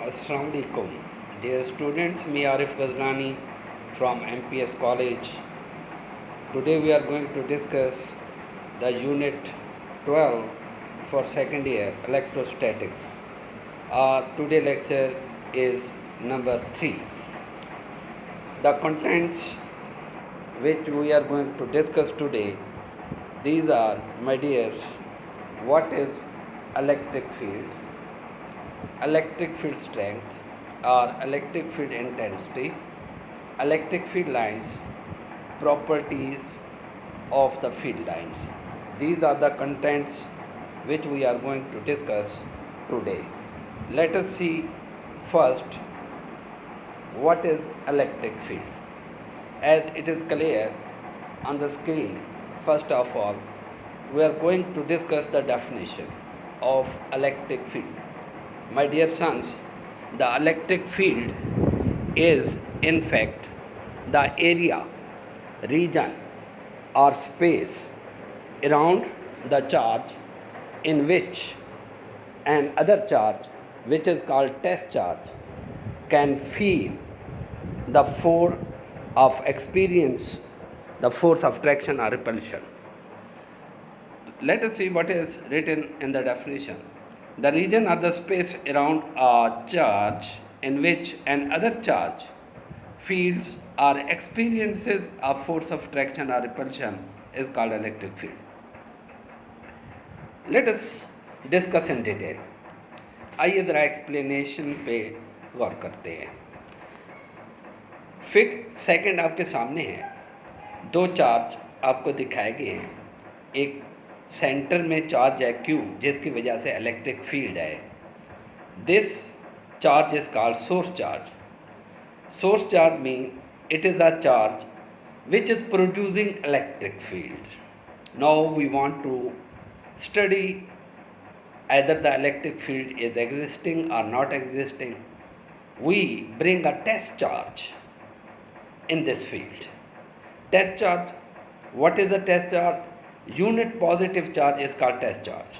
Assalamu alaikum. Dear students, me Arif Ghazlani from MPS College. Today we are going to discuss the unit 12 for second year electrostatics. Our today lecture is number 3. The contents which we are going to discuss today, these are, my dears, what is electric field, electric field strength or electric field intensity, electric field lines, properties of the field lines. These are the contents which we are going to discuss today. Let us see first what is electric field. As it is clear on the screen, first of all, we are going to discuss the definition of electric field. My dear sons, the electric field is in fact the area, region or space around the charge in which an other charge, which is called test charge, can feel the force of experience, the force of attraction or repulsion. Let us see what is written in the definition. The region or the space around a charge in which another charge feels or experiences a force of attraction or repulsion is called electric field. Let us discuss in detail. आइए ज़रा explanation पे गौर करते हैं. Fig second आपके सामने है. दो charge आपको दिखाए गए हैं. एक सेंटर में चार्ज है Q, जिसकी वजह से इलेक्ट्रिक फील्ड है. This charge is called source charge. Source charge mean it is a charge which is producing electric field. Now we want to study either the electric field is existing or not existing. We bring a test charge in this field. Test charge, what is a test charge? Unit positive charge is called test charge.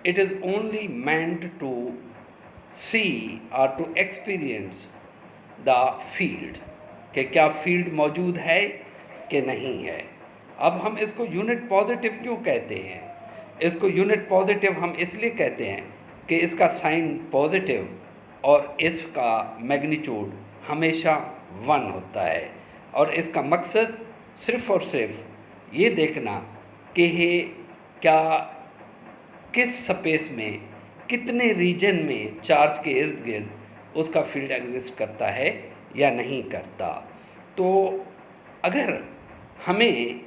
It is only meant to see or to experience the field, कि क्या field मौजूद है कि नहीं है. अब हम इसको यूनिट पॉजिटिव क्यों कहते हैं? इसको यूनिट पॉजिटिव हम इसलिए कहते हैं कि इसका साइन पॉजिटिव और इसका मैग्नीट्यूड हमेशा 1 होता है. और इसका मकसद सिर्फ़ और सिर्फ ये देखना कि क्या किस स्पेस में, कितने रीजन में चार्ज के इर्द गिर्द उसका फील्ड एग्जिस्ट करता है या नहीं करता. तो अगर हमें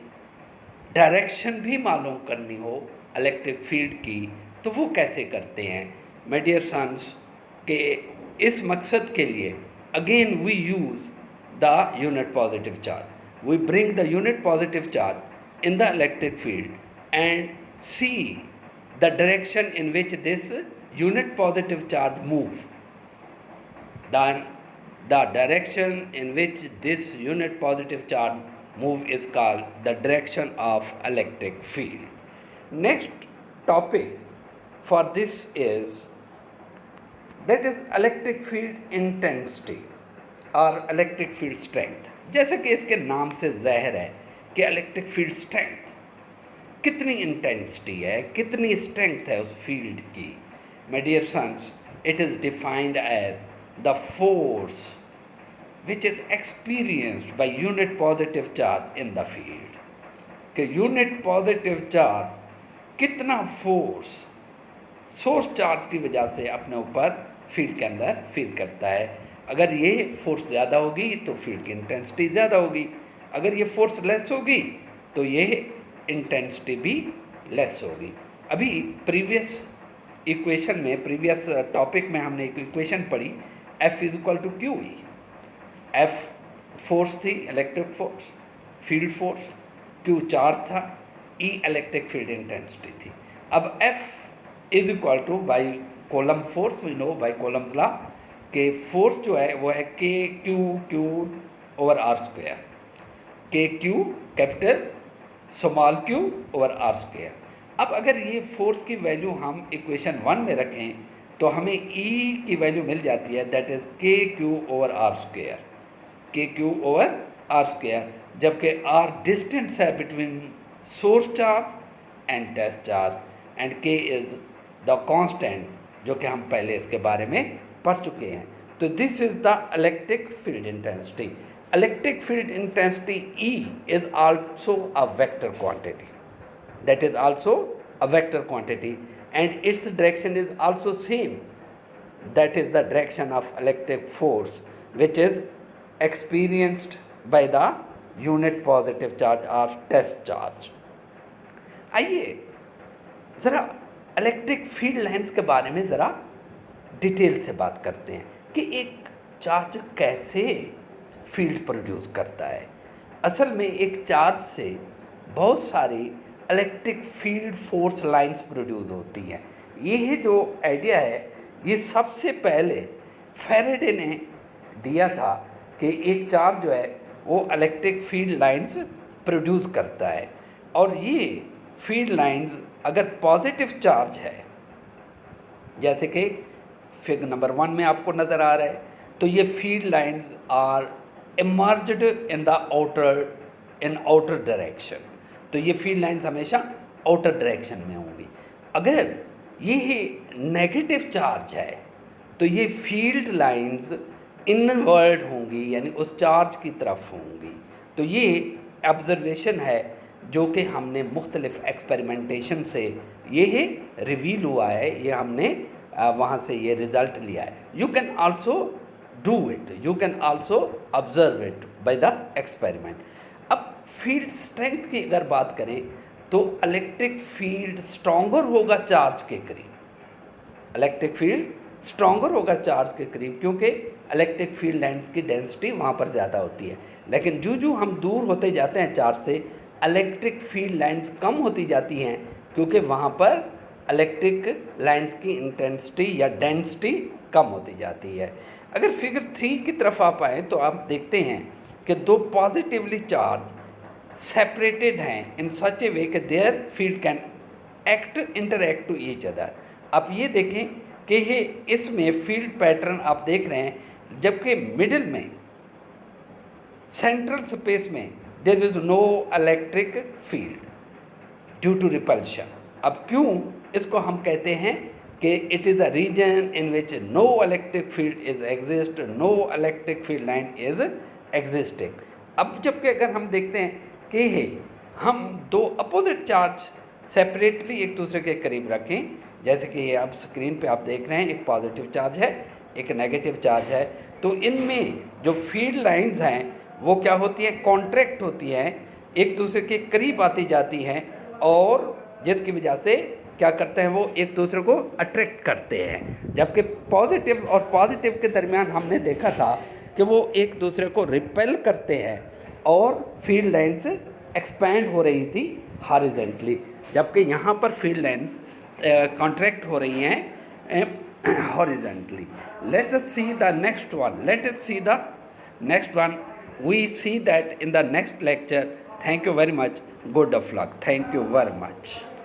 डायरेक्शन भी मालूम करनी हो इलेक्ट्रिक फील्ड की, तो वो कैसे करते हैं? माय डियर सन्स, के इस मकसद के लिए again we use the unit positive charge. We bring the unit positive charge in the electric field and see the direction in which this unit positive charge move. The direction in which this unit positive charge move is called the direction of electric field. Next topic for this is that is electric field intensity or electric field strength. जैसे कि इसके नाम से ज़ाहिर है कि electric field strength, कितनी intensity है, कितनी स्ट्रेंथ है उस फील्ड की. My dear sons, it is defined as the force which is experienced by unit positive charge in the field. कि यूनिट पॉजिटिव चार्ज कितना फोर्स सोर्स चार्ज की वजह से अपने ऊपर फील्ड के अंदर फील करता है. अगर ये फोर्स ज़्यादा होगी तो फील्ड की इंटेंसिटी ज़्यादा होगी. अगर ये फोर्स लेस होगी तो ये इंटेंसिटी भी लेस होगी. अभी प्रीवियस इक्वेशन में, प्रीवियस टॉपिक में हमने एक इक्वेशन पढ़ी, F is equal to Q E. F force थी, electric force, field force, Q charge था, E इलेक्ट्रिक फील्ड इंटेंसिटी थी. अब F is equal to by Coulomb force, we know by Coulomb law के force जो है वो है k q over r square. K q capital small q over r square. अब अगर ये फोर्स की वैल्यू हम इक्वेशन 1 में रखें तो हमें E की वैल्यू मिल जाती है, दैट इज़ KQ/R², KQ/R², जबकि R डिस्टेंस है between source charge and test charge and K is the constant, जो कि हम पहले इसके बारे में पढ़ चुके हैं। तो this is the electric field intensity. Electric field intensity E is also a vector quantity, that is also a vector quantity, and its direction is also same, that is the direction of electric force which is experienced by the unit positive charge or test charge। आइए ज़रा electric field lines के बारे में ज़रा detail से बात करते हैं कि एक चार्ज कैसे फील्ड प्रोड्यूस करता है। असल में एक चार्ज से बहुत सारी electric field force lines produce होती हैं। ये जो आइडिया है ये सबसे पहले फैराडे ने दिया था कि एक चार्ज जो है वो इलेक्ट्रिक फील्ड लाइंस प्रोड्यूस करता है, और ये फील्ड लाइंस अगर पॉजिटिव चार्ज है, जैसे कि फिगर नंबर 1 में आपको नज़र आ रहा है, तो ये field lines are emerged in the outer direction. तो ये फील्ड लाइंस हमेशा आउटर डायरेक्शन में होंगी। अगर ये नेगेटिव चार्ज है तो ये फील्ड लाइंस इनवर्ड होंगी, यानी उस चार्ज की तरफ होंगी। तो ये ऑब्जर्वेशन है जो कि हमने मुख्तलिफ एक्सपेरिमेंटेशन से ये रिवील हुआ है, ये हमने वहाँ से ये रिज़ल्ट लिया है। You can also do it, you can also observe it by the experiment. अब फील्ड स्ट्रेंथ की अगर बात करें तो इलेक्ट्रिक फील्ड स्ट्रॉन्गर होगा चार्ज के करीब। इलेक्ट्रिक फील्ड स्ट्रॉन्गर होगा चार्ज के करीब क्योंकि इलेक्ट्रिक फील्ड लाइन्स की डेंसिटी वहाँ पर ज़्यादा होती है। लेकिन जो हम दूर होते जाते हैं चार्ज से, इलेक्ट्रिक फील्ड लाइन्स कम होती जाती हैं क्योंकि वहाँ पर इलेक्ट्रिक लाइन्स की इंटेंसिटी या डेंसिटी कम होती जाती है। अगर फिगर 3 की तरफ आप आएँ तो आप देखते हैं कि दो पॉजिटिवली चार्ज सेपरेटेड हैं इन सच ए वे कि their field can interact to each other. आप ये देखें कि ये इसमें फील्ड पैटर्न आप देख रहे हैं, जबकि मिडिल में सेंट्रल स्पेस में there is no electric field due to repulsion. अब क्यों इसको हम कहते हैं कि it is a region in which no electric field is exist, no electric field line is existing. अब जबकि अगर हम देखते हैं कि हम दो अपोजिट चार्ज सेपरेटली एक दूसरे के करीब रखें, जैसे कि ये आप स्क्रीन पे आप देख रहे हैं, एक पॉजिटिव चार्ज है एक नेगेटिव चार्ज है, तो इनमें जो फील्ड लाइंस हैं वो क्या होती हैं, कॉन्ट्रैक्ट होती हैं, एक दूसरे के करीब आती जाती हैं, और जिसकी वजह से क्या करते हैं वो एक दूसरे को अट्रैक्ट करते हैं। जबकि पॉजिटिव और पॉजिटिव के दरमियान हमने देखा था कि वो एक दूसरे को रिपेल करते हैं और फील्ड लाइन्स एक्सपैंड हो रही थी हॉरिजॉन्टली, जबकि यहाँ पर फील्ड लाइन्स कॉन्ट्रैक्ट हो रही हैं horizontally. Let us see the next one. We see that in the next lecture. Thank you very much. Good of luck. Thank you very much.